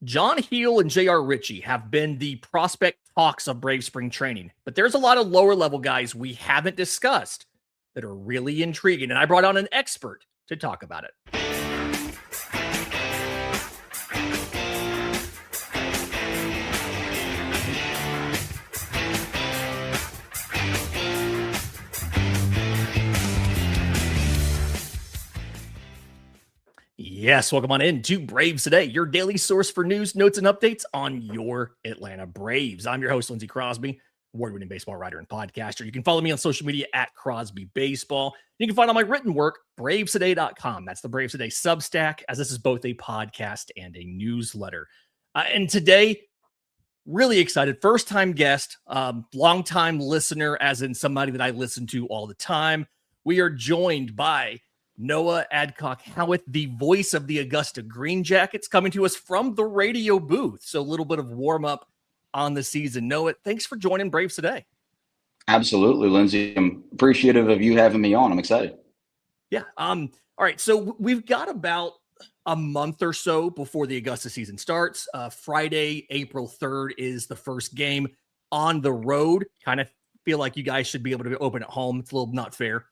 John Heel and J.R. Ritchie have been the prospect talks of Brave spring training, but there's a lot of lower level guys we haven't discussed that are really intriguing, and I brought on an expert to talk about it. Yes, welcome on in to Braves Today, your daily source for news, notes, and updates on your Atlanta Braves. I'm your host, Lindsay Crosby, award-winning baseball writer and podcaster. You can follow me on social media at Crosby Baseball. You can find all my written work, bravestoday.com. That's the Braves Today Substack, as this is both a podcast and a newsletter. And today, really excited. First-time guest, long-time listener, as in somebody that I listen to all the time. We are joined by Noah Adcock-Howeth, the voice of the Augusta GreenJackets, coming to us from the radio booth. So a little bit of warm-up on the season. Noah, thanks for joining Braves Today. Absolutely, Lindsay. I'm appreciative of you having me on. I'm excited. Yeah. All right. So we've got about a month or so before the Augusta season starts. Friday, April 3rd is the first game on the road. Kind of feel like you guys should be able to open at home. It's a little not fair.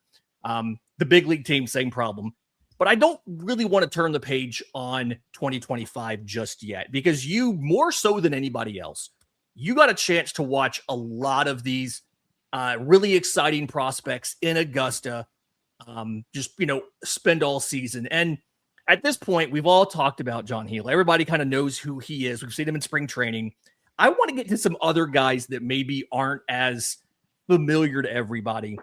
The big league team, same problem. But I don't really want to turn the page on 2025 just yet, because you, more so than anybody else, you got a chance to watch a lot of these really exciting prospects in Augusta, spend all season. And at this point, we've all talked about John Heel. Everybody kind of knows who he is. We've seen him in spring training. I want to get to some other guys that maybe aren't as familiar to everybody.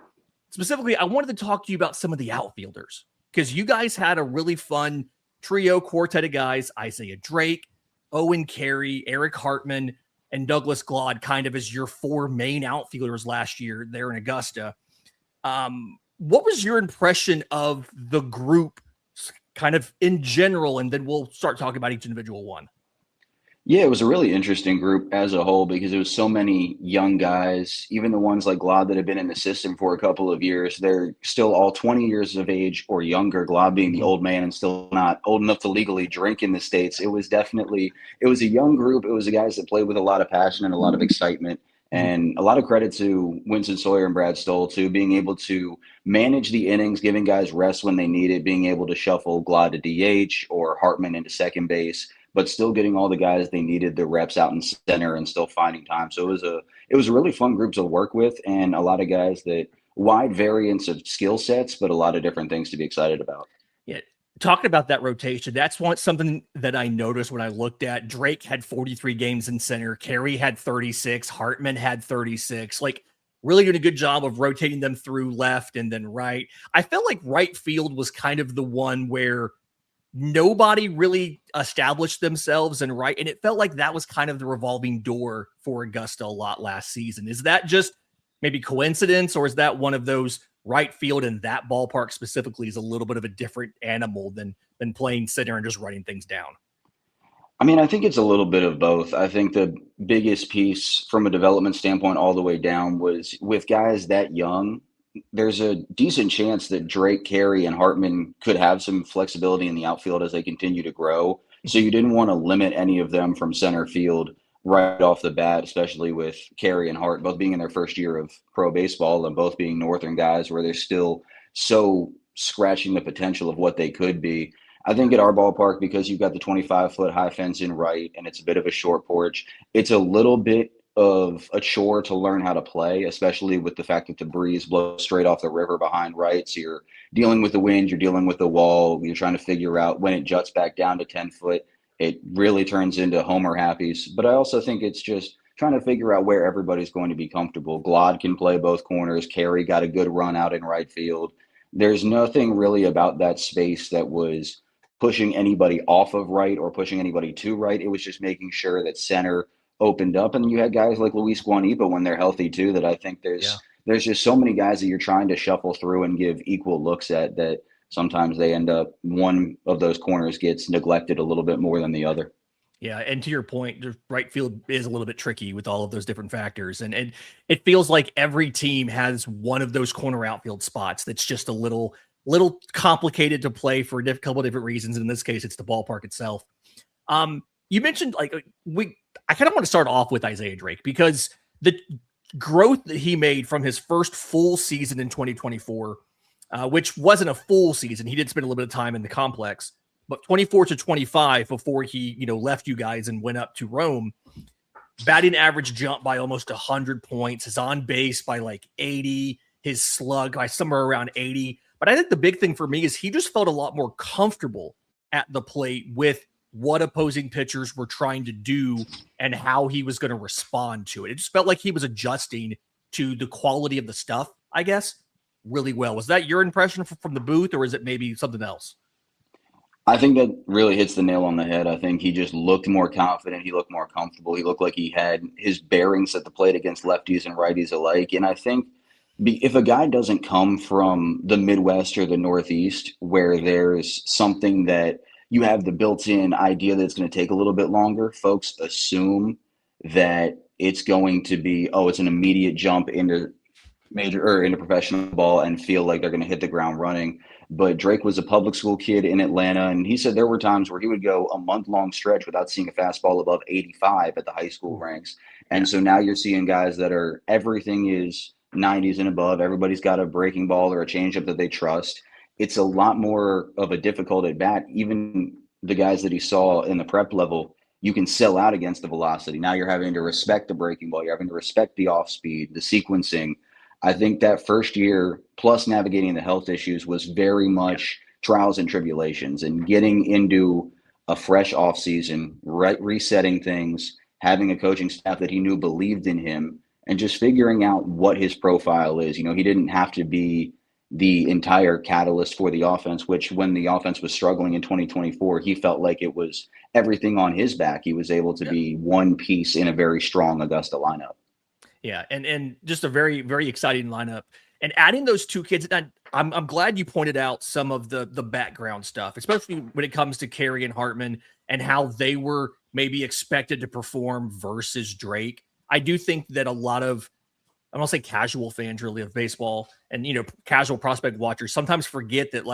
Specifically, I wanted to talk to you about some of the outfielders, because you guys had a really fun trio quartet of guys: Isaiah Drake, Owen Carey, Eric Hartman, and Douglas Glaude, kind of as your four main outfielders last year there in Augusta. What was your impression of the group kind of in general? And then we'll start talking about each individual one. Yeah, it was a really interesting group as a whole because it was so many young guys, even the ones like Glaude that have been in the system for a couple of years. They're still all 20 years of age or younger, Glaude being the old man and still not old enough to legally drink in the States. It was a young group. It was the guys that played with a lot of passion and a lot of excitement. And a lot of credit to Winston Sawyer and Brad Stoll, too, being able to manage the innings, giving guys rest when they need it, being able to shuffle Glaude to DH or Hartman into second base, but still getting all the guys they needed, the reps out in center, and still finding time. So it was a really fun group to work with, and a lot of guys that wide variance of skill sets, but a lot of different things to be excited about. Yeah. Talking about that rotation, that's something that I noticed when I looked at. Drake had 43 games in center. Carey had 36. Hartman had 36. Like, really doing a good job of rotating them through left and then right. I felt like right field was kind of the one where nobody really established themselves in right. And it felt like that was kind of the revolving door for Augusta a lot last season. Is that just maybe coincidence, or is that one of those right field in that ballpark specifically is a little bit of a different animal than playing center and just writing things down? I mean, I think it's a little bit of both. I think the biggest piece from a development standpoint all the way down was with guys that young, there's a decent chance that Drake, Carey, and Hartman could have some flexibility in the outfield as they continue to grow. So you didn't want to limit any of them from center field right off the bat, especially with Carey and Hart both being in their first year of pro baseball and both being Northern guys where they're still so scratching the potential of what they could be. I think at our ballpark, because you've got the 25-foot high fence in right and it's a bit of a short porch, it's a little bit of a chore to learn how to play, especially with the fact that the breeze blows straight off the river behind right. So you're dealing with the wind, you're dealing with the wall, you're trying to figure out when it juts back down to 10 foot. It really turns into Homer happies. But I also think it's just trying to figure out where everybody's going to be comfortable. Glaude can play both corners. Carey got a good run out in right field. There's nothing really about that space that was pushing anybody off of right or pushing anybody to right. It was just making sure that center opened up. And you had guys like Luis Guanipa when they're healthy too, that I think there's just so many guys that you're trying to shuffle through and give equal looks at that sometimes they end up, one of those corners gets neglected a little bit more than the other. Yeah, and to your point, the right field is a little bit tricky with all of those different factors. And it feels like every team has one of those corner outfield spots that's just a little complicated to play for a couple of different reasons. In this case, it's the ballpark itself. You mentioned I kind of want to start off with Isaiah Drake because the growth that he made from his first full season in 2024, which wasn't a full season. He did spend a little bit of time in the complex, but 24 to 25 before he, left you guys and went up to Rome. Batting average jumped by almost 100 points. His on base by like 80. His slug by somewhere around 80. But I think the big thing for me is he just felt a lot more comfortable at the plate with what opposing pitchers were trying to do and how he was going to respond to it. It just felt like he was adjusting to the quality of the stuff, I guess, really well. Was that your impression from the booth, or is it maybe something else? I think that really hits the nail on the head. I think he just looked more confident. He looked more comfortable. He looked like he had his bearings at the plate against lefties and righties alike. And I think if a guy doesn't come from the Midwest or the Northeast, where there's something that you have the built-in idea that it's going to take a little bit longer, folks assume that it's going to be, it's an immediate jump into major or into professional ball and feel like they're going to hit the ground running. But Drake was a public school kid in Atlanta, and he said there were times where he would go a month-long stretch without seeing a fastball above 85 at the high school ranks. And so now you're seeing guys that are everything is 90s and above. Everybody's got a breaking ball or a changeup that they trust. It's a lot more of a difficult at bat. Even the guys that he saw in the prep level, you can sell out against the velocity. Now you're having to respect the breaking ball. You're having to respect the off speed, the sequencing. I think that first year, plus navigating the health issues, was very much trials and tribulations, and getting into a fresh off season, resetting things, having a coaching staff that he knew believed in him, and just figuring out what his profile is. He didn't have to be the entire catalyst for the offense, which when the offense was struggling in 2024, he felt like it was everything on his back. He was able to be one piece in a very strong Augusta lineup. Yeah, and just a very, very exciting lineup. And adding those two kids, and I'm glad you pointed out some of the background stuff, especially when it comes to Carey and Hartman and how they were maybe expected to perform versus Drake. I do think that a lot of, I don't say casual fans really of baseball and, casual prospect watchers sometimes forget that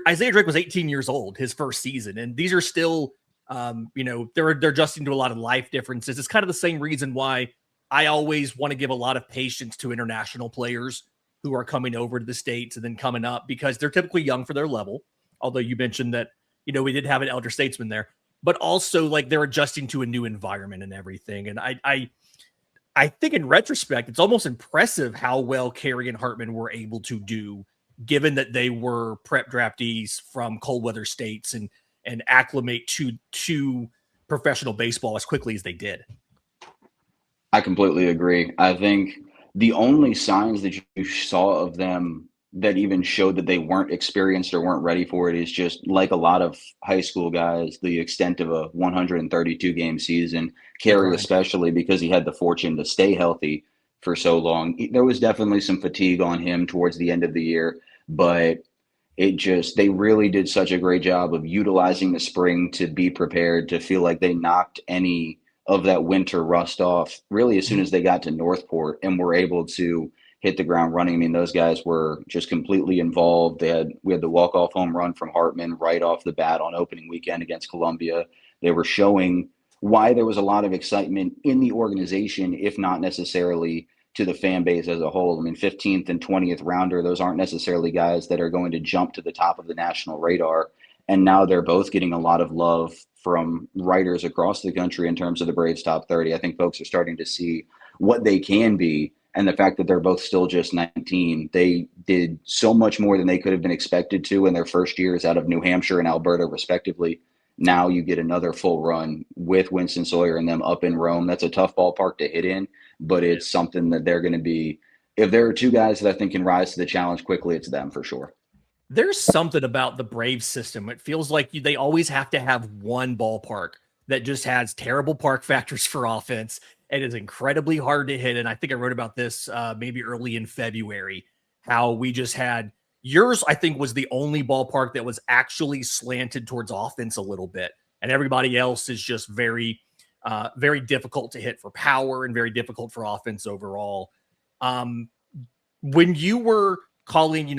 Isaiah Drake was 18 years old his first season. And these are still, they're adjusting to a lot of life differences. It's kind of the same reason why I always want to give a lot of patience to international players who are coming over to the States and then coming up, because they're typically young for their level. Although you mentioned that, we did have an elder statesman there, but also they're adjusting to a new environment and everything. And I think in retrospect, it's almost impressive how well Carey and Hartman were able to do, given that they were prep draftees from cold weather states and acclimate to professional baseball as quickly as they did. I completely agree. I think the only signs that you saw of them that even showed that they weren't experienced or weren't ready for it is just like a lot of high school guys, the extent of a 132 game season. Carey, especially because he had the fortune to stay healthy for so long. There was definitely some fatigue on him towards the end of the year, but they really did such a great job of utilizing the spring to be prepared, to feel like they knocked any of that winter rust off really as soon as they got to Northport and were able to hit the ground running. I mean, those guys were just completely involved. We had the walk-off home run from Hartman right off the bat on opening weekend against Columbia. They were showing why there was a lot of excitement in the organization, if not necessarily to the fan base as a whole. I mean, 15th and 20th rounder, those aren't necessarily guys that are going to jump to the top of the national radar. And now they're both getting a lot of love from writers across the country in terms of the Braves top 30. I think folks are starting to see what they can be. And the fact that they're both still just 19, they did so much more than they could have been expected to in their first years out of New Hampshire and Alberta, respectively. Now you get another full run with Winston Sawyer and them up in Rome. That's a tough ballpark to hit in, but it's something that they're going to be. If there are two guys that I think can rise to the challenge quickly, it's them for sure. There's something about the Braves system. It feels like they always have to have one ballpark that just has terrible park factors for offense. It is incredibly hard to hit. And I think I wrote about this maybe early in February, how we just had yours, I think, was the only ballpark that was actually slanted towards offense a little bit. And everybody else is just very, very difficult to hit for power and very difficult for offense overall. When you were calling,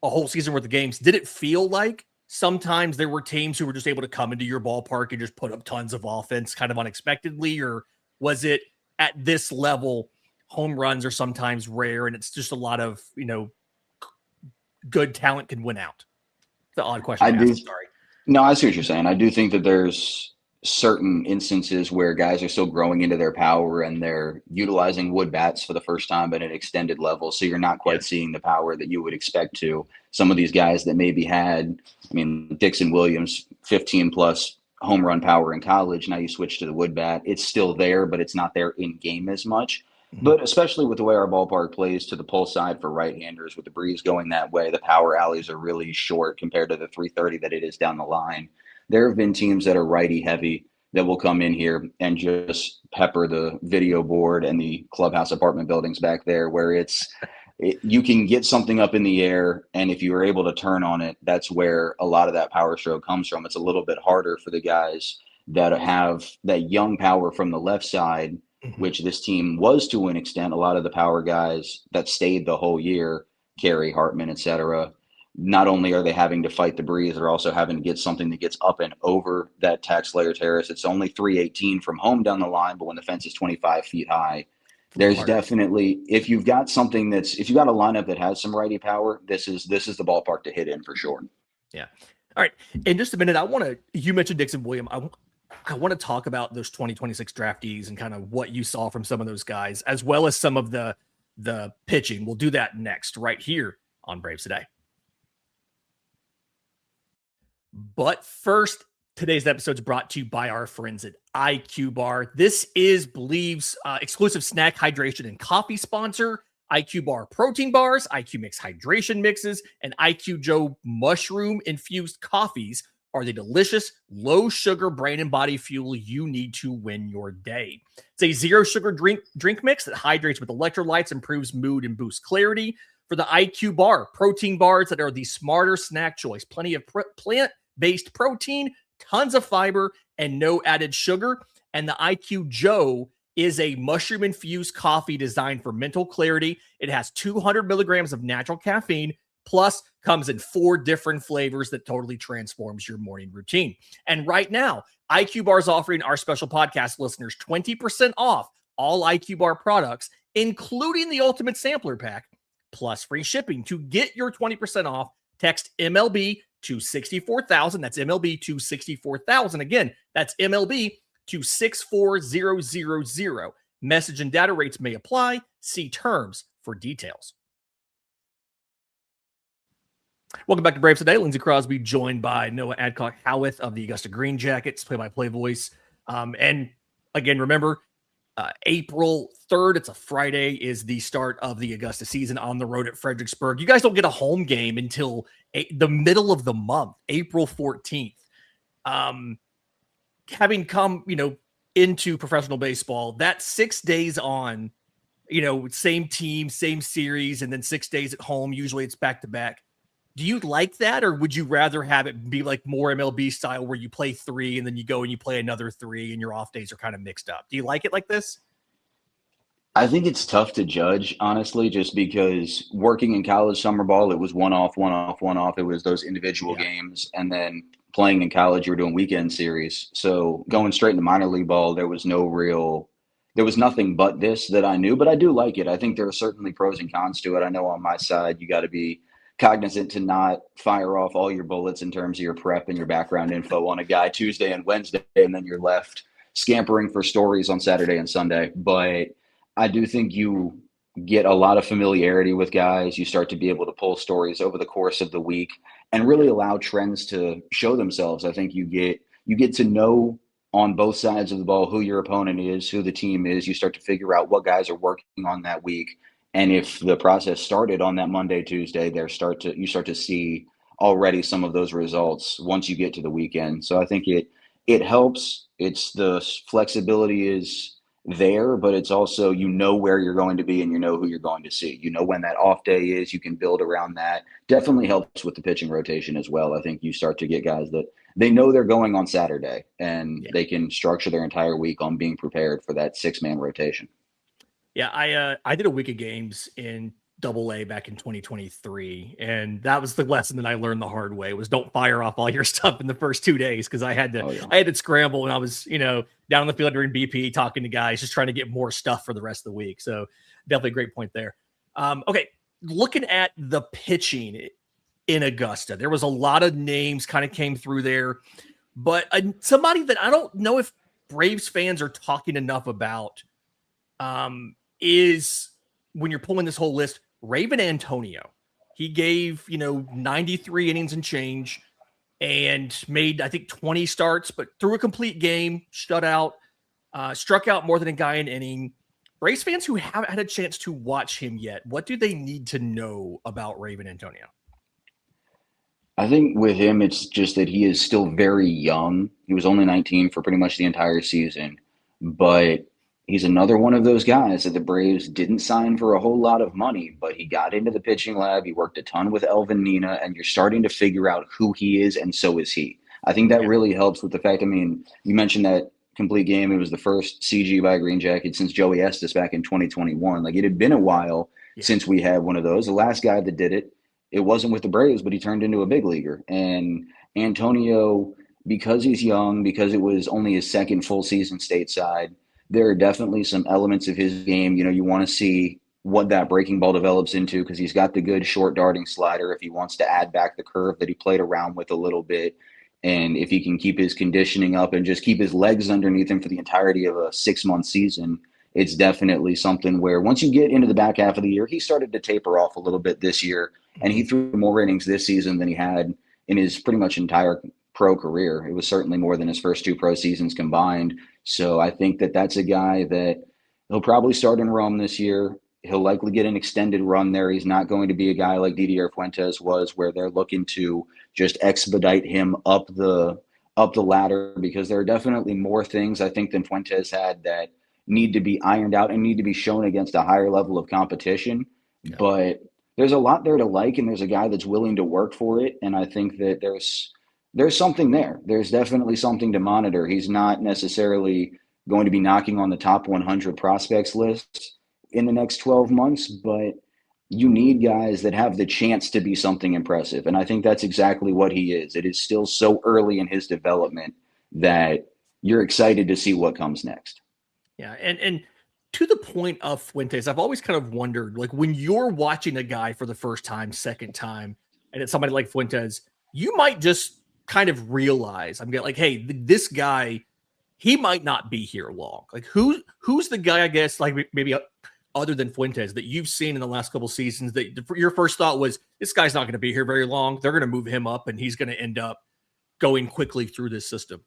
a whole season worth of games, did it feel like sometimes there were teams who were just able to come into your ballpark and just put up tons of offense kind of unexpectedly? Or was it at this level, home runs are sometimes rare and it's just a lot of, good talent can win out? It's an odd question I to do. ask. Sorry. No, I see what you're saying. I do think that there's certain instances where guys are still growing into their power and they're utilizing wood bats for the first time at an extended level. So you're not Yeah. quite seeing the power that you would expect to. Some of these guys that maybe had, Dixon Williams, 15 plus home run power in college. Now you switch to the wood bat. It's still there, but it's not there in game as much. Mhm. But especially with the way our ballpark plays to the pull side for right-handers, with the breeze going that way, the power alleys are really short compared to the 330 that it is down the line. There have been teams that are righty heavy that will come in here and just pepper the video board and the clubhouse apartment buildings back there, where you can get something up in the air, and if you are able to turn on it, that's where a lot of that power stroke comes from. It's a little bit harder for the guys that have that young power from the left side, which this team was to an extent. A lot of the power guys that stayed the whole year, Carey, Hartman, etc., not only are they having to fight the breeze, they're also having to get something that gets up and over that tax layer terrace. It's only 318 from home down the line, but when the fence is 25 feet high, there's definitely, if you've got a lineup that has some righty power, this is the ballpark to hit in for sure. Yeah. All right. In just a minute, you mentioned Dixon Williams. I want to talk about those 2026 draftees and kind of what you saw from some of those guys, as well as some of the pitching. We'll do that next, right here on Braves Today. But first, today's episode is brought to you by our friends at IQ Bar. This is Believe's exclusive snack, hydration, and coffee sponsor. IQ Bar protein bars, IQ Mix hydration mixes, and IQ Joe mushroom-infused coffees are the delicious, low-sugar brain and body fuel you need to win your day. It's a zero-sugar drink mix that hydrates with electrolytes, improves mood, and boosts clarity. For the IQ Bar, protein bars that are the smarter snack choice. Plenty of plant-based protein, tons of fiber, and no added sugar. And the IQ Joe is a mushroom-infused coffee designed for mental clarity. It has 200 milligrams of natural caffeine, plus comes in 4 different flavors that totally transforms your morning routine. And right now, IQ Bar is offering our special podcast listeners 20% off all IQ Bar products, including the Ultimate Sampler Pack, plus free shipping. To get your 20% off, text MLB to 64,000. That's MLB to 64,000. Again, that's MLB to 64000. Message and data rates may apply. See terms for details. Welcome back to Braves Today. Lindsay Crosby joined by Noah Adcock-Howeth of the Augusta GreenJackets, play-by-play voice. And again, remember, April 3rd, it's a Friday, is the start of the Augusta season on the road at Fredericksburg. You guys don't get a home game until the middle of the month, April 14th. Having come, into professional baseball, that 6 days on, same team, same series, and then 6 days at home, usually it's back-to-back. Do you like that, or would you rather have it be like more MLB style where you play 3 and then you go and you play another 3 and your off days are kind of mixed up? Do you like it like this? I think it's tough to judge, honestly, just because working in college summer ball, it was one off, one off, one off. It was those individual games. And then playing in college, you were doing weekend series. So going straight into minor league ball, there was nothing but this that I knew, but I do like it. I think there are certainly pros and cons to it. I know on my side, you got to be cognizant to not fire off all your bullets in terms of your prep and your background info on a guy Tuesday and Wednesday, and then you're left scampering for stories on Saturday and Sunday. But I do think you get a lot of familiarity with guys. You start to be able to pull stories over the course of the week and really allow trends to show themselves. I think you get to know on both sides of the ball who your opponent is, who the team is. You start to figure out what guys are working on that week. And if the process started on that Monday, Tuesday, you start to see already some of those results once you get to the weekend. So I think it helps. It's the flexibility is there, but it's also, where you're going to be and who you're going to see. When that off day is, you can build around that. Definitely helps with the pitching rotation as well. I think you start to get guys that they know they're going on Saturday, and they can structure their entire week on being prepared for that 6-man rotation. Yeah, I did a week of games in Double-A back in 2023, and that was the lesson that I learned the hard way, was don't fire off all your stuff in the first 2 days, because I had to scramble, and I was, down on the field during BP talking to guys, just trying to get more stuff for the rest of the week. So definitely a great point there. Okay, looking at the pitching in Augusta, there was a lot of names kind of came through there, but somebody that I don't know if Braves fans are talking enough about is, when you're pulling this whole list, Raven Antonio. He gave, 93 innings and change and made, I think, 20 starts, but threw a complete game, shut out, struck out more than a guy an inning. Braves fans who haven't had a chance to watch him yet, what do they need to know about Raven Antonio? I think with him, it's just that he is still very young. He was only 19 for pretty much the entire season, but he's another one of those guys that the Braves didn't sign for a whole lot of money, but he got into the pitching lab. He worked a ton with Elvin Nina, and you're starting to figure out who he is, and so is he. I think that really helps with the fact, you mentioned that complete game. It was the first CG by GreenJackets since Joey Estes back in 2021. Like, it had been a while since we had one of those. The last guy that did it, it wasn't with the Braves, but he turned into a big leaguer. And Antonio, because he's young, because it was only his second full season stateside, there are definitely some elements of his game. You want to see what that breaking ball develops into, because he's got the good short darting slider if he wants to add back the curve that he played around with a little bit. And if he can keep his conditioning up and just keep his legs underneath him for the entirety of a 6-month season, it's definitely something where once you get into the back half of the year, he started to taper off a little bit this year, and he threw more innings this season than he had in his pretty much entire pro career. It was certainly more than his first 2 pro seasons combined. So I think that that's a guy that he'll probably start in Rome this year. He'll likely get an extended run there. He's not going to be a guy like Didier Fuentes was, where they're looking to just expedite him up the ladder, because there are definitely more things, I think, than Fuentes had that need to be ironed out and need to be shown against a higher level of competition. Yeah. But there's a lot there to like, and there's a guy that's willing to work for it. And I think that there's something there. There's definitely something to monitor. He's not necessarily going to be knocking on the top 100 prospects list in the next 12 months, but you need guys that have the chance to be something impressive. And I think that's exactly what he is. It is still so early in his development that you're excited to see what comes next. Yeah. And to the point of Fuentes, I've always kind of wondered, like, when you're watching a guy for the first time, second time, and it's somebody like Fuentes, you might just kind of realize, I'm getting like, hey, this guy, he might not be here long. Like, who's the guy, I guess, like maybe other than Fuentes, that you've seen in the last couple seasons that your first thought was, this guy's not going to be here very long. They're going to move him up, and he's going to end up going quickly through this system?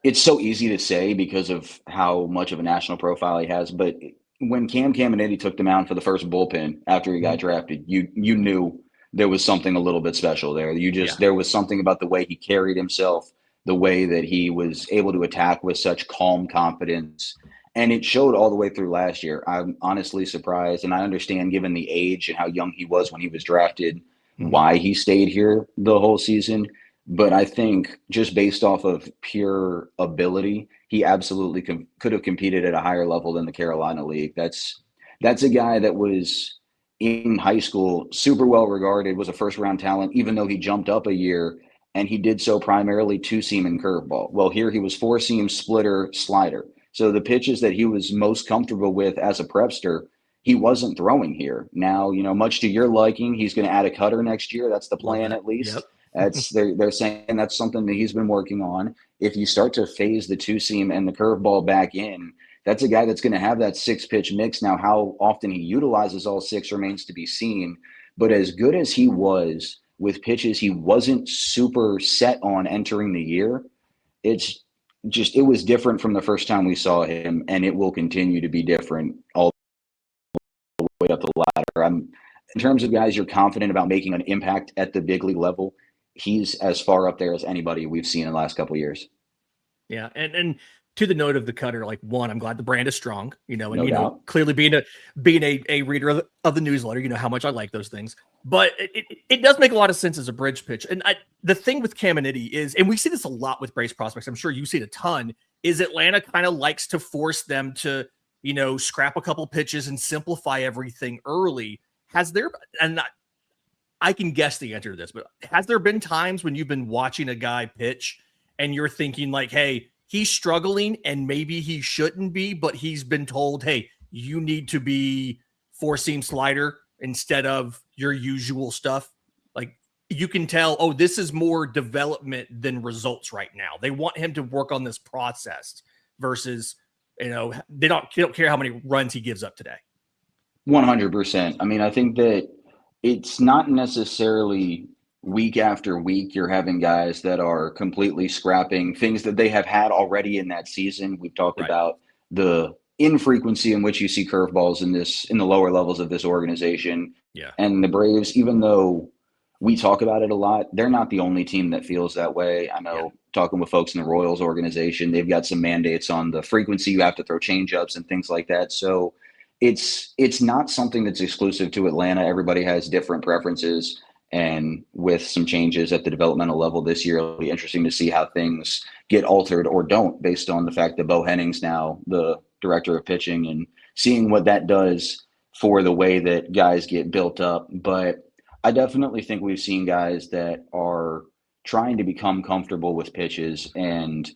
It's so easy to say because of how much of a national profile he has. But when Cam Caminiti took the mound for the first bullpen after he got drafted, you knew there was something a little bit special there. There was something about the way he carried himself, the way that he was able to attack with such calm confidence. And it showed all the way through last year. I'm honestly surprised, and I understand, given the age and how young he was when he was drafted, why he stayed here the whole season. But I think just based off of pure ability, he absolutely could have competed at a higher level than the Carolina League. That's a guy that was in high school super well regarded, was a first-round talent, even though he jumped up a year, and he did so primarily two-seam and curveball. Well, here he was four-seam, splitter, slider. So the pitches that he was most comfortable with as a prepster, he wasn't throwing here. Now, much to your liking, he's going to add a cutter next year. That's the plan, at least. Yep. They're saying that's something that he's been working on. If you start to phase the two-seam and the curveball back in, that's a guy that's going to have that 6-pitch mix. Now, how often he utilizes all 6 remains to be seen. But as good as he was with pitches he wasn't super set on entering the year, it was different from the first time we saw him, and it will continue to be different all the way up the ladder. In terms of guys you're confident about making an impact at the big league level, he's as far up there as anybody we've seen in the last couple of years. Yeah. And to the note of the cutter, like, one, I'm glad the brand is strong, and, clearly being a reader of the newsletter, how much I like those things, but it does make a lot of sense as a bridge pitch. And the thing with Caminiti is, and we see this a lot with Braves prospects, I'm sure you see it a ton, is Atlanta kind of likes to force them to scrap a couple pitches and simplify everything early. Has there, and I can guess the answer to this, but has there been times when you've been watching a guy pitch and you're thinking like, hey, he's struggling and maybe he shouldn't be, but he's been told, hey, you need to be four-seam slider instead of your usual stuff? Like, you can tell, oh, this is more development than results right now. They want him to work on this process versus, they don't care how many runs he gives up today. 100%. I mean, I think that it's not necessarily week after week you're having guys that are completely scrapping things that they have had already in that season. We've talked about the infrequency in which you see curveballs in the lower levels of this organization. Yeah. And the Braves, even though we talk about it a lot, they're not the only team that feels that way. I know talking with folks in the Royals organization, they've got some mandates on the frequency you have to throw changeups and things like that. So it's not something that's exclusive to Atlanta. Everybody has different preferences, and with some changes at the developmental level this year, it'll be interesting to see how things get altered or don't based on the fact that Bo Henning's now the director of pitching and seeing what that does for the way that guys get built up. But I definitely think we've seen guys that are trying to become comfortable with pitches, and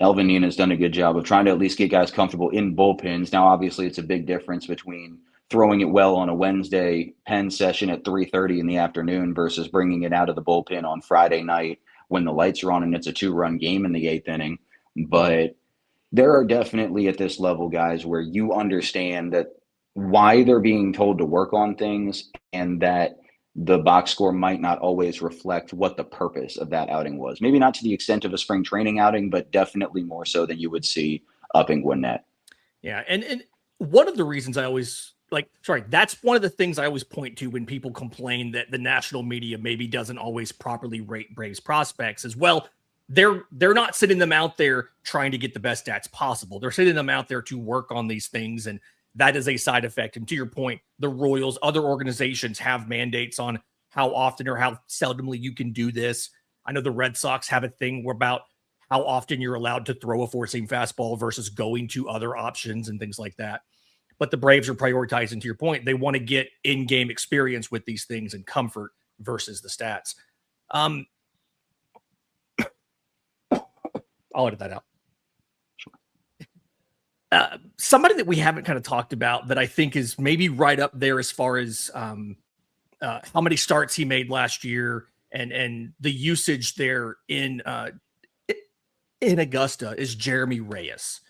Elvin Nina's done a good job of trying to at least get guys comfortable in bullpens. Now, obviously, it's a big difference between throwing it well on a Wednesday pen session at 3:30 in the afternoon versus bringing it out of the bullpen on Friday night when the lights are on and it's a 2-run game in the 8th inning. But there are definitely at this level guys where you understand that why they're being told to work on things, and that the box score might not always reflect what the purpose of that outing was. Maybe not to the extent of a spring training outing, but definitely more so than you would see up in Gwinnett. Yeah. And one of the reasons I always that's one of the things I always point to when people complain that the national media maybe doesn't always properly rate Braves prospects as well. They're not sitting them out there trying to get the best stats possible. They're sitting them out there to work on these things, and that is a side effect. And to your point, the Royals, other organizations have mandates on how often or how seldomly you can do this. I know the Red Sox have a thing about how often you're allowed to throw a four-seam fastball versus going to other options and things like that. But the Braves are prioritizing, to your point, they want to get in-game experience with these things and comfort versus the stats. I'll edit that out. Somebody that we haven't kind of talked about that I think is maybe right up there as far as how many starts he made last year and the usage there in Augusta is Jeremy Reyes.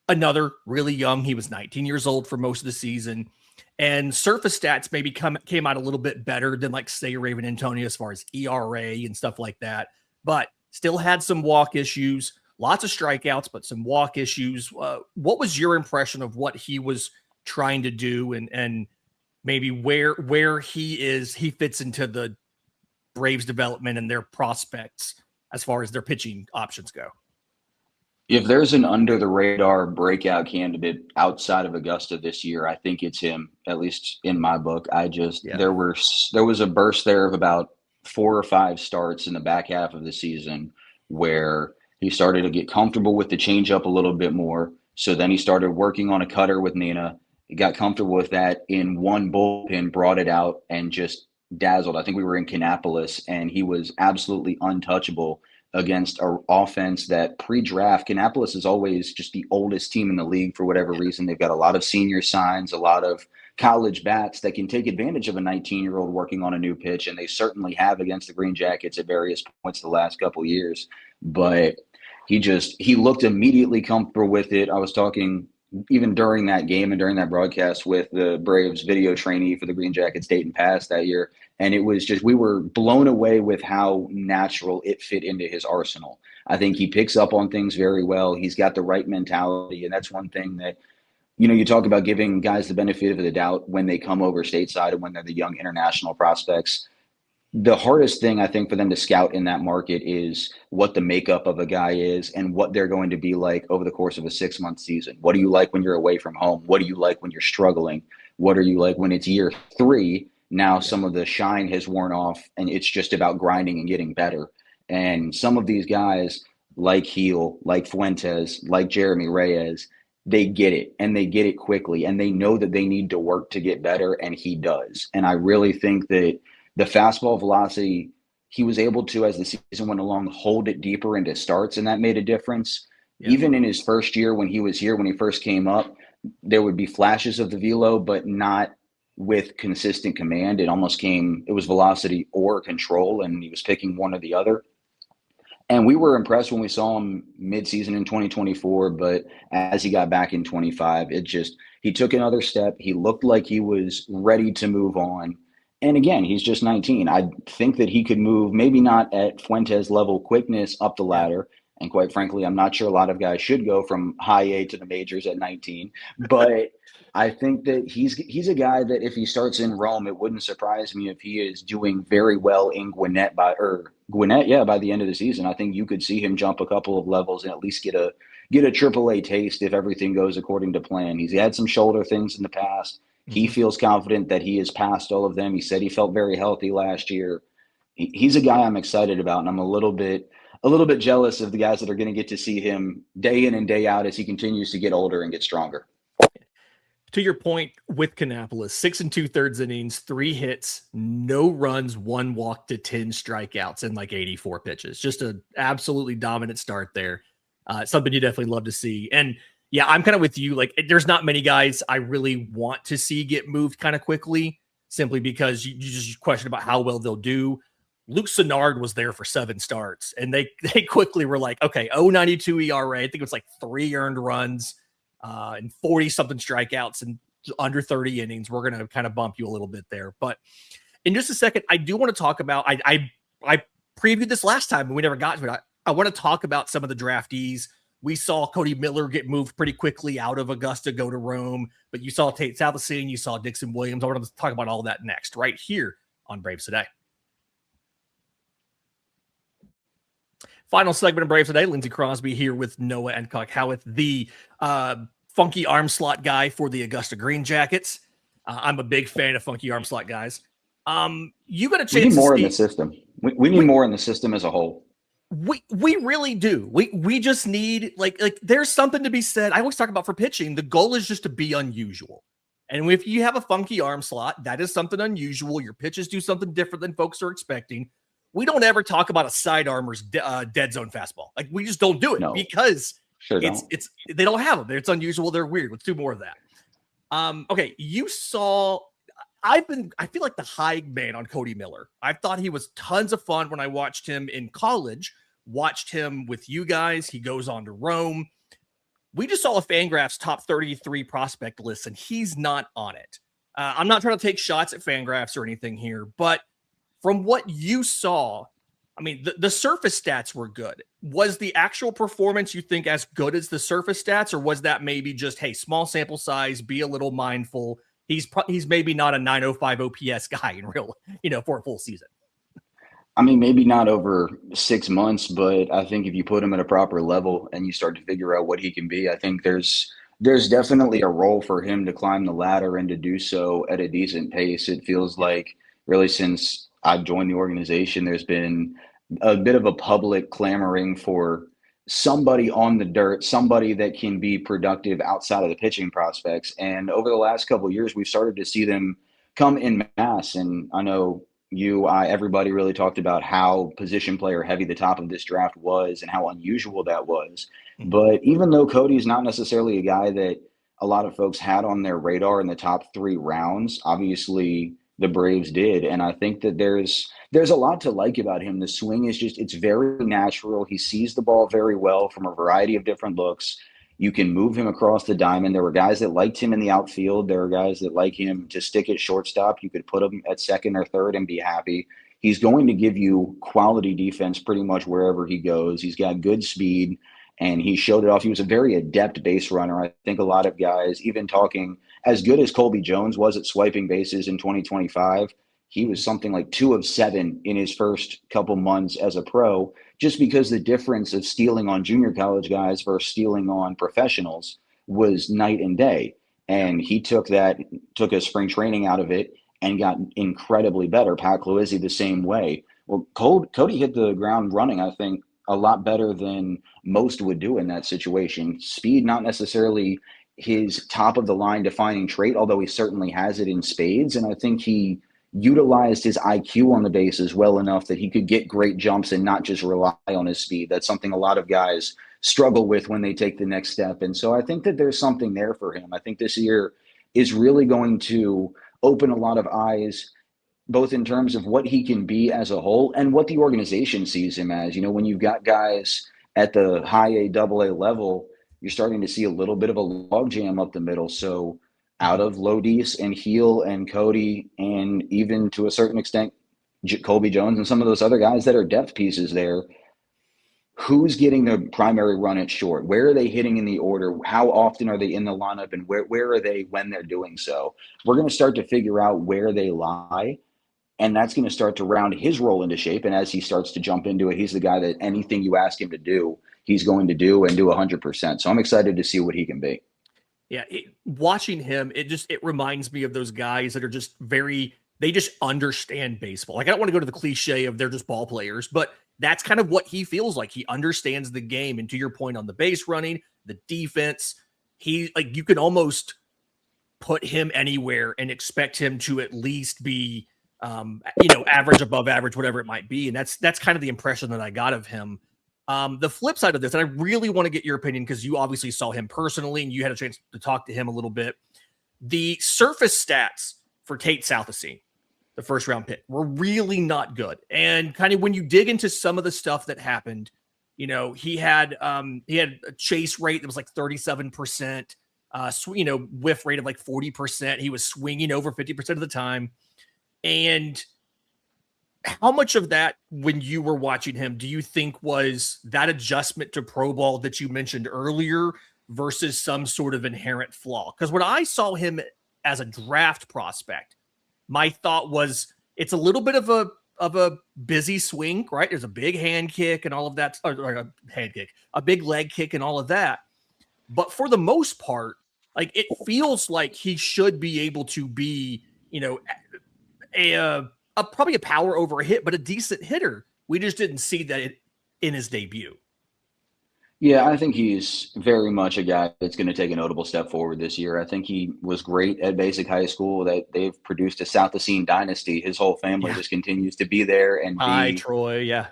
Another really young. He was 19 years old for most of the season, and surface stats maybe came out a little bit better than like say Raven Antonio as far as ERA and stuff like that, but still had some walk issues. Lots of strikeouts, but some walk issues. What was your impression of what he was trying to do, and maybe where he fits into the Braves development and their prospects as far as their pitching options go? If there's an under the radar breakout candidate outside of Augusta this year, I think it's him, at least in my book. There was a burst there of about 4 or 5 starts in the back half of the season where he started to get comfortable with the changeup a little bit more. So then he started working on a cutter with Nina. He got comfortable with that in one bullpen, brought it out, and just dazzled. I think we were in Kannapolis, and he was absolutely untouchable against an offense that pre-draft, Kannapolis is always just the oldest team in the league for whatever reason. They've got a lot of senior signs, a lot of college bats that can take advantage of a 19-year-old working on a new pitch, and they certainly have against the Green Jackets at various points the last couple of years. But he looked immediately comfortable with it. I was talking even during that game and during that broadcast with the Braves video trainee for the Green Jackets, Dayton Pass, that year. And it was just, we were blown away with how natural it fit into his arsenal. I think he picks up on things very well. He's got the right mentality. And that's one thing that, you talk about giving guys the benefit of the doubt when they come over stateside and when they're the young international prospects. The hardest thing, I think, for them to scout in that market is what the makeup of a guy is and what they're going to be like over the course of a 6-month season. What do you like when you're away from home? What do you like when you're struggling? What are you like when it's year 3? Now some of the shine has worn off and it's just about grinding and getting better. And some of these guys like Heel, like Fuentes, like Jeremy Reyes, they get it, and they get it quickly, and they know that they need to work to get better, and he does. And I really think that the fastball velocity, he was able to, as the season went along, hold it deeper into starts, and that made a difference. Yeah. Even in his first year when he was here, when he first came up, there would be flashes of the velo, but not with consistent command. It was velocity or control, and he was picking one or the other. And we were impressed when we saw him midseason in 2024, but as he got back in 25, he took another step. He looked like he was ready to move on. And again, he's just 19. I think that he could move, maybe not at Fuentes level quickness up the ladder. And quite frankly, I'm not sure a lot of guys should go from high A to the majors at 19, but I think that he's a guy that if he starts in Rome, it wouldn't surprise me if he is doing very well in Gwinnett by the end of the season. I think you could see him jump a couple of levels and at least get a AAA taste if everything goes according to plan. He's had some shoulder things in the past. He feels confident that he has passed all of them. He said he felt very healthy last year. He's a guy I'm excited about, and I'm a little bit jealous of the guys that are going to get to see him day in and day out as he continues to get older and get stronger. To your point with Kannapolis, 6 2/3 innings, 3 hits, no runs, 1 walk to 10 strikeouts in like 84 pitches. Just an absolutely dominant start there. Something you definitely love to see. And yeah, I'm kind of with you. Like, there's not many guys I really want to see get moved kind of quickly, simply because you just question about how well they'll do. Luke Sennard was there for 7 starts, and they quickly were like, okay, 0.92 ERA. I think it was like 3 earned runs. And 40-something strikeouts and under 30 innings. We're going to kind of bump you a little bit there. But in just a second, I do want to talk about, I previewed this last time, and we never got to it. I want to talk about some of the draftees. We saw Cody Miller get moved pretty quickly out of Augusta, go to Rome. But you saw Tate Southine, you saw Dixon Williams. I want to talk about all that next, right here on Braves Today. Final segment of Braves Today. Lindsay Crosby here with Noah Adcock-Howeth, the funky arm slot guy for the Augusta GreenJackets. I'm a big fan of funky arm slot guys. You got a chance. We need more in the system. We need more in the system as a whole. We really do. We just need like there's something to be said. I always talk about for pitching. The goal is just to be unusual. And if you have a funky arm slot, that is something unusual. Your pitches do something different than folks are expecting. We don't ever talk about a sidearmer's dead zone fastball. Like, we just don't do it because they don't have them. It's unusual. They're weird. Let's do more of that. Okay. You saw, I feel like the high man on Cody Miller. I thought he was tons of fun when I watched him in college, watched him with you guys. He goes on to Rome. We just saw a Fangraphs top 33 prospect list, and he's not on it. I'm not trying to take shots at Fangraphs or anything here, but from what you saw, I mean, the surface stats were good. Was the actual performance, you think, as good as the surface stats, or was that maybe just, hey, small sample size, be a little mindful? He's maybe not a 905 OPS guy in real, for a full season. I mean, maybe not over 6 months, but I think if you put him at a proper level and you start to figure out what he can be, I think there's definitely a role for him to climb the ladder and to do so at a decent pace. It feels like really since I've joined the organization, there's been a bit of a public clamoring for somebody on the dirt, somebody that can be productive outside of the pitching prospects. And over the last couple of years, we've started to see them come in mass. And I know everybody really talked about how position player heavy the top of this draft was and how unusual that was. Mm-hmm. But even though Cody's not necessarily a guy that a lot of folks had on their radar in the top 3 rounds, obviously the Braves did. And I think that there's a lot to like about him. The swing is it's very natural. He sees the ball very well from a variety of different looks. You can move him across the diamond. There were guys that liked him in the outfield. There are guys that like him to stick at shortstop. You could put him at second or third and be happy. He's going to give you quality defense pretty much wherever he goes. He's got good speed, and he showed it off. He was a very adept base runner. I think a lot of guys, even talking as good as Colby Jones was at swiping bases in 2025, he was something like 2 of 7 in his first couple months as a pro, just because the difference of stealing on junior college guys versus stealing on professionals was night and day. And he took a spring training out of it and got incredibly better. Pat Cloizzi the same way. Well, Cody hit the ground running, I think, a lot better than most would do in that situation. Speed, not necessarily his top of the line defining trait, although he certainly has it in spades. And I think he utilized his IQ on the bases well enough that he could get great jumps and not just rely on his speed. That's something a lot of guys struggle with when they take the next step. And so I think that there's something there for him. I think this year is really going to open a lot of eyes, both in terms of what he can be as a whole and what the organization sees him as. You know, when you've got guys at the high A, double A level, you're starting to see a little bit of a logjam up the middle. So out of Lodis and Heel and Cody, and even to a certain extent, Colby Jones and some of those other guys that are depth pieces there, who's getting the primary run at short? Where are they hitting in the order? How often are they in the lineup? And where are they when they're doing so? We're going to start to figure out where they lie. And that's going to start to round his role into shape. And as he starts to jump into it, he's the guy that anything you ask him to do, he's going to do and do 100%. So I'm excited to see what he can be. Yeah, watching him, it reminds me of those guys that are just they just understand baseball. Like, I don't want to go to the cliche of they're just ball players, but that's kind of what he feels like. He understands the game. And to your point on the base running, the defense, you can almost put him anywhere and expect him to at least be, average, above average, whatever it might be. And that's kind of the impression that I got of him. The flip side of this, and I really want to get your opinion because you obviously saw him personally and you had a chance to talk to him a little bit. The surface stats for Tate Southine, the first round pick, were really not good. And kind of when you dig into some of the stuff that happened, he had a chase rate that was like 37%, whiff rate of like 40%. He was swinging over 50% of the time. And how much of that, when you were watching him, do you think was that adjustment to pro ball that you mentioned earlier versus some sort of inherent flaw? Because when I saw him as a draft prospect, my thought was it's a little bit of a busy swing, right? There's a big hand kick and all of that, or a hand kick, a big leg kick and all of that. But for the most part, like, it feels like he should be able to be, probably a power over a hit, but a decent hitter. We just didn't see that in his debut. Yeah, I think he's very much a guy that's going to take a notable step forward this year. I think he was great at basic high school. That they've produced a Southine dynasty. His whole family just continues to be there and Hi, Troy. Yeah.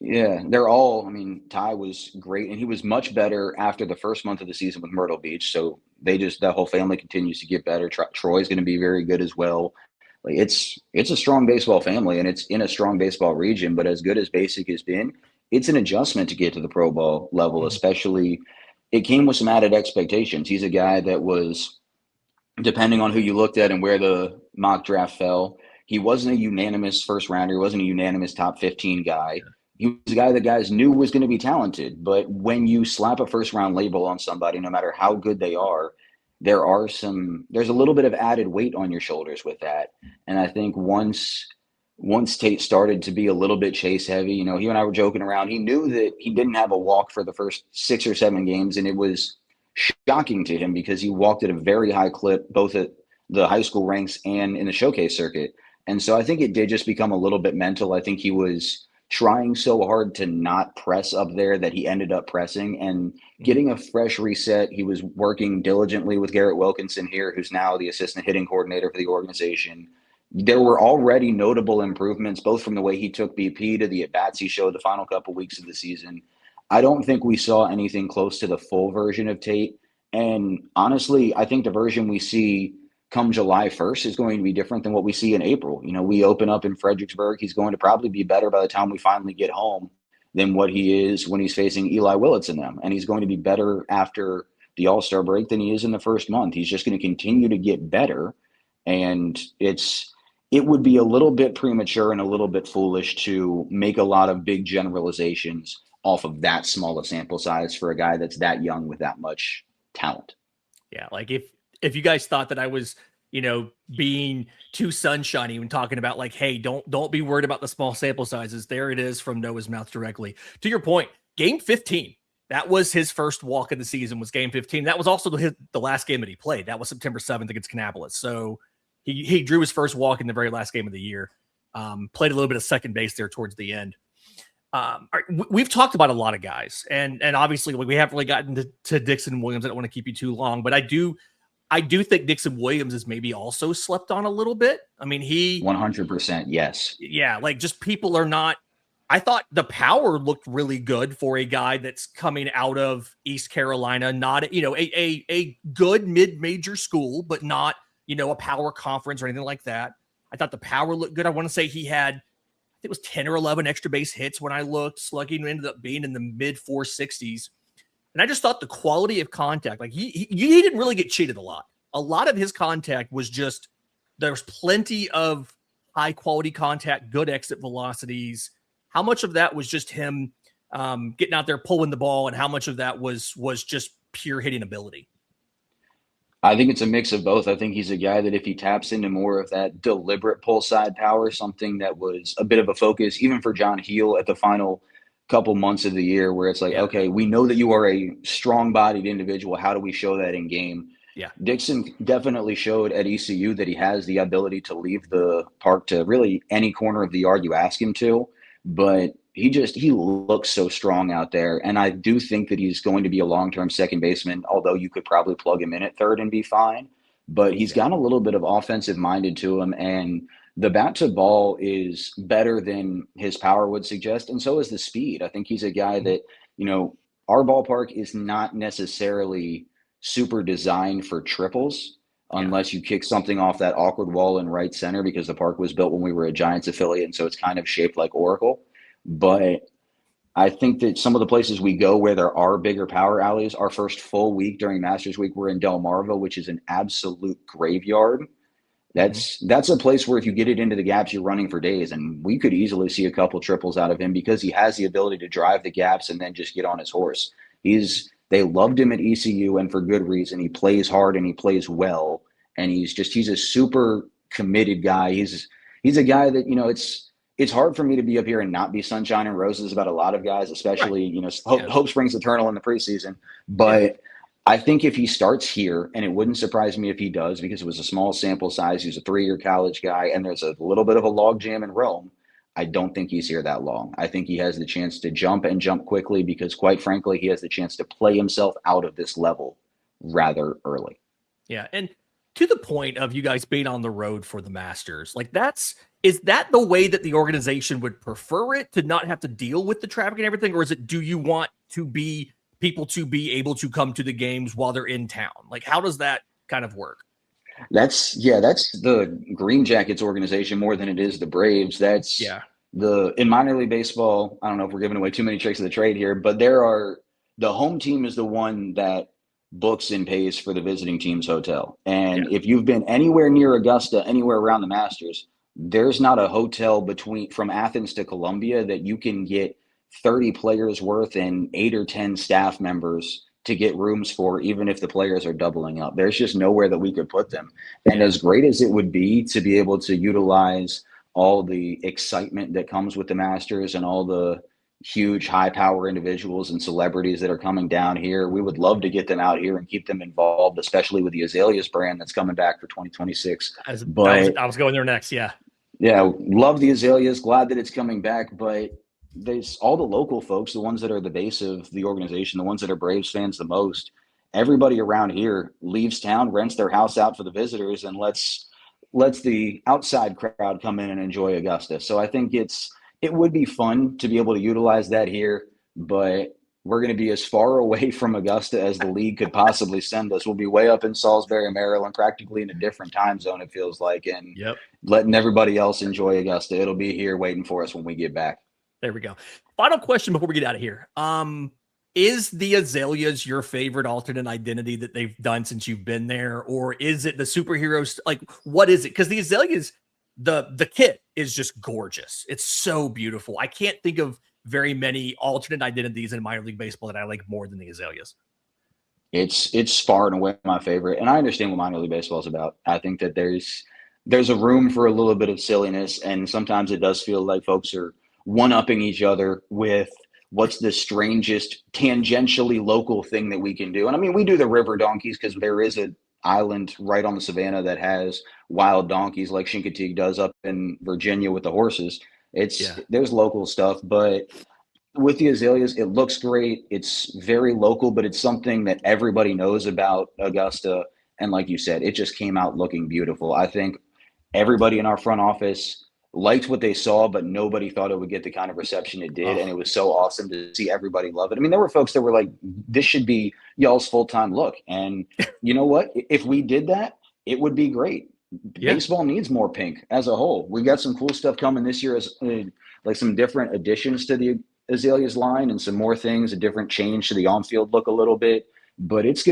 Yeah, they're all, I mean, Ty was great, and he was much better after the first month of the season with Myrtle Beach. So that whole family continues to get better. Troy's going to be very good as well. Like, it's a strong baseball family, and it's in a strong baseball region. But as good as basic has been, it's an adjustment to get to the pro ball level, especially it came with some added expectations. He's a guy that was, depending on who you looked at and where the mock draft fell, he wasn't a unanimous first rounder. He wasn't a unanimous top 15 guy. He was a guy that guys knew was going to be talented. But when you slap a first round label on somebody, no matter how good they are, there's a little bit of added weight on your shoulders with that. And I think once Tate started to be a little bit chase heavy, he and I were joking around. He knew that he didn't have a walk for the first 6 or 7 games, and it was shocking to him because he walked at a very high clip, both at the high school ranks and in the showcase circuit. And so I think it did just become a little bit mental. I think he was trying so hard to not press up there that he ended up pressing and getting a fresh reset. He was working diligently with Garrett Wilkinson here, who's now the assistant hitting coordinator for the organization. There were already notable improvements, both from the way he took BP to the at-bats he showed the final couple weeks of the season. I don't think we saw anything close to the full version of Tate. And honestly, I think the version we see come July 1st is going to be different than what we see in April. We open up in Fredericksburg. He's going to probably be better by the time we finally get home than what he is when he's facing Eli Willits in them. And he's going to be better after the All-Star break than he is in the first month. He's just going to continue to get better. And it would be a little bit premature and a little bit foolish to make a lot of big generalizations off of that small a sample size for a guy that's that young with that much talent. Yeah, like if you guys thought that I was, being too sunshiny when talking about like, hey, don't be worried about the small sample sizes. There it is from Noah's mouth directly. To your point, game 15, that was his first walk of the season, was game 15. That was also the last game that he played. That was September 7th against Kannapolis. So he drew his first walk in the very last game of the year. Played a little bit of second base there towards the end. We've talked about a lot of guys, and obviously we haven't really gotten to Dixon Williams. I don't want to keep you too long, but I do think Dixon Williams is maybe also slept on a little bit. I mean, 100%, yes. Yeah, like just people are not. I thought the power looked really good for a guy that's coming out of East Carolina, not a good mid-major school, but not a power conference or anything like that. I thought the power looked good. I want to say he had, I think it was 10 or 11 extra base hits when I looked. Slugging ended up being in the mid 460s. And I just thought the quality of contact, like he didn't really get cheated a lot. A lot of his contact was just, there's plenty of high quality contact, good exit velocities. How much of that was just him getting out there, pulling the ball, and how much of that was just pure hitting ability? I think it's a mix of both. I think he's a guy that if he taps into more of that deliberate pull side power, something that was a bit of a focus, even for John Heel at the final couple months of the year, where it's like, okay, we know that you are a strong bodied individual. How do we show that in game? Yeah. Dixon definitely showed at ECU that he has the ability to leave the park to really any corner of the yard you ask him to, but he looks so strong out there. And I do think that he's going to be a long-term second baseman, although you could probably plug him in at third and be fine. But he's got a little bit of offensive minded to him, and the bat to ball is better than his power would suggest. And so is the speed. I think he's a guy that, our ballpark is not necessarily super designed for triples unless you kick something off that awkward wall in right center, because the park was built when we were a Giants affiliate. And so it's kind of shaped like Oracle. But I think that some of the places we go where there are bigger power alleys, our first full week during Masters Week, we're in Delmarva, which is an absolute graveyard. That's a place where if you get it into the gaps, you're running for days. And we could easily see a couple triples out of him because he has the ability to drive the gaps and then just get on his horse. They loved him at ECU, and for good reason. He plays hard and he plays well. And he's a super committed guy. He's a guy that, it's hard for me to be up here and not be sunshine and roses about a lot of guys, especially, hope springs eternal in the preseason. But I think if he starts here, and it wouldn't surprise me if he does, because it was a small sample size, he's a 3-year college guy, and there's a little bit of a logjam in Rome. I don't think he's here that long. I think he has the chance to jump and jump quickly because, quite frankly, he has the chance to play himself out of this level rather early. Yeah, and to the point of you guys being on the road for the Masters, like is that the way that the organization would prefer it, to not have to deal with the traffic and everything? Or is it, do you want people to be able to come to the games while they're in town? Like, how does that kind of work? That's the Green Jackets organization more than it is the Braves. In minor league baseball, I don't know if we're giving away too many tricks of the trade here, but the home team is the one that books and pays for the visiting team's hotel. And if you've been anywhere near Augusta, anywhere around the Masters, there's not a hotel from Athens to Columbia that you can get 30 players worth and 8 or 10 staff members to get rooms for, even if the players are doubling up. There's just nowhere that we could put them. And as great as it would be to be able to utilize all the excitement that comes with the Masters and all the huge high power individuals and celebrities that are coming down here, we would love to get them out here and keep them involved, especially with the Azaleas brand that's coming back for 2026. I was going there next. Yeah, love the Azaleas, glad that it's coming back, but there's all the local folks, the ones that are the base of the organization, the ones that are Braves fans the most. Everybody around here leaves town, rents their house out for the visitors, and lets the outside crowd come in and enjoy Augusta. So I think it would be fun to be able to utilize that here, but we're going to be as far away from Augusta as the league could possibly send us. We'll be way up in Salisbury, Maryland, practically in a different time zone, it feels like, and letting everybody else enjoy Augusta. It'll be here waiting for us when we get back. There we go. Final question before we get out of here. Is the Azaleas your favorite alternate identity that they've done since you've been there? Or is it the superheroes? Like, what is it? Because the Azaleas, the kit is just gorgeous. It's so beautiful. I can't think of very many alternate identities in minor league baseball that I like more than the Azaleas. It's far and away my favorite. And I understand what minor league baseball is about. I think that there's a room for a little bit of silliness. And sometimes it does feel like folks are one-upping each other with what's the strangest tangentially local thing that we can do. And I mean, we do the river donkeys because there is an island right on the Savannah that has wild donkeys like Chincoteague does up in Virginia with the horses. There's local stuff, but with the Azaleas, it looks great. It's very local, but it's something that everybody knows about Augusta. And like you said, it just came out looking beautiful. I think everybody in our front office liked what they saw, but nobody thought it would get the kind of reception it did. Oh, And it was so awesome to see everybody love it. I mean, there were folks that were like, this should be y'all's full-time look. And you know what? If we did that, it would be great. yeah. Baseball needs more pink as a whole. We got some cool stuff coming this year, as like some different additions to the Azaleas line and some more things, a different change to the on-field look a little bit. But it's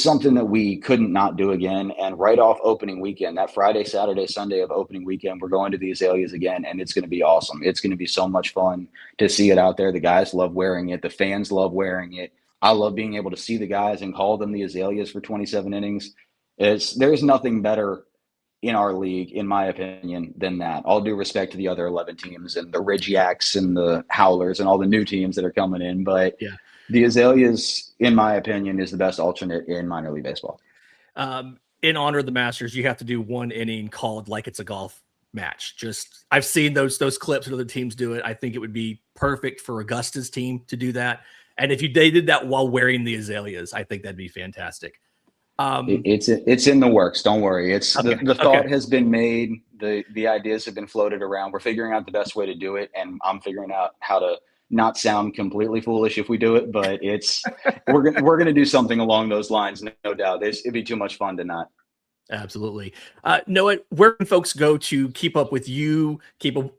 something that we couldn't not do again. And right off opening weekend, that Friday, Saturday, Sunday of opening weekend, we're going to the Azaleas again, and it's going to be awesome. It's going to be so much fun to see it out there. The guys love wearing it. The fans love wearing it. I love being able to see the guys and call them the Azaleas for 27 innings. There's nothing better in our league, in my opinion, than that. All due respect to the other 11 teams and the Ridgeyacks and the Howlers and all the new teams that are coming in. But Yeah. the Azaleas, in my opinion, is the best alternate in minor league baseball. In honor of the Masters, you have to do one inning called like it's a golf match. Just I've seen those clips and other teams do it. I think it would be perfect for Augusta's team to do that. And if they did that while wearing the Azaleas, I think that'd be fantastic. It's in the works. Don't worry. The thought Okay. has been made. The ideas have been floated around. We're figuring out the best way to do it, and I'm figuring out how to not sound completely foolish if we do it. But we're gonna do something along those lines, no doubt. It'd be too much fun to not. Absolutely. Noah, where can folks go to keep up with you, keep up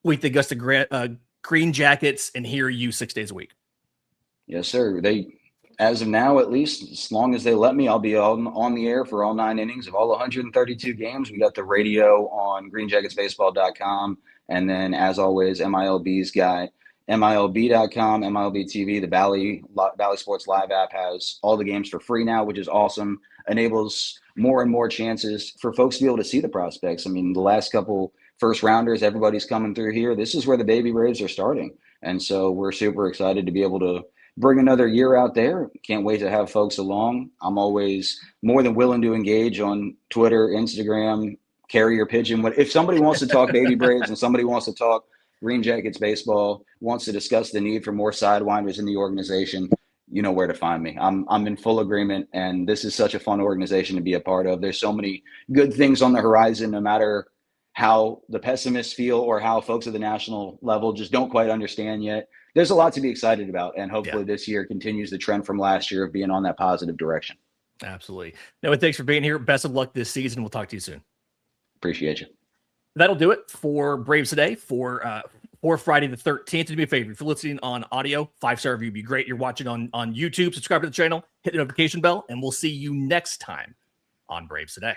with the Augusta Green Jackets, and hear you 6 days a week? Yes, sir. As of now, at least, as long as they let me, I'll be on the air for all 9 innings of all 132 games. We got the radio on greenjacketsbaseball.com. And then, as always, MILB's guy, MILB.com, MILB TV, the Valley Sports Live app has all the games for free now, which is awesome. Enables more and more chances for folks to be able to see the prospects. I mean, the last couple first rounders, everybody's coming through here. This is where the baby Braves are starting. And so we're super excited to be able to bring another year out there. Can't wait to have folks along. I'm always more than willing to engage on Twitter, Instagram, carrier pigeon. If somebody wants to talk baby Braves and somebody wants to talk Green Jackets baseball, wants to discuss the need for more sidewinders in the organization, you know where to find me. I'm in full agreement, and this is such a fun organization to be a part of. There's so many good things on the horizon, no matter how the pessimists feel or how folks at the national level just don't quite understand yet. There's a lot to be excited about, and hopefully this year continues the trend from last year of being on that positive direction. Absolutely. Noah, thanks for being here. Best of luck this season. We'll talk to you soon. Appreciate you. That'll do it for Braves Today for Friday the 13th. Do me a favor, if you're listening on audio, 5-star review would be great. You're watching on YouTube, subscribe to the channel, hit the notification bell, and we'll see you next time on Braves Today.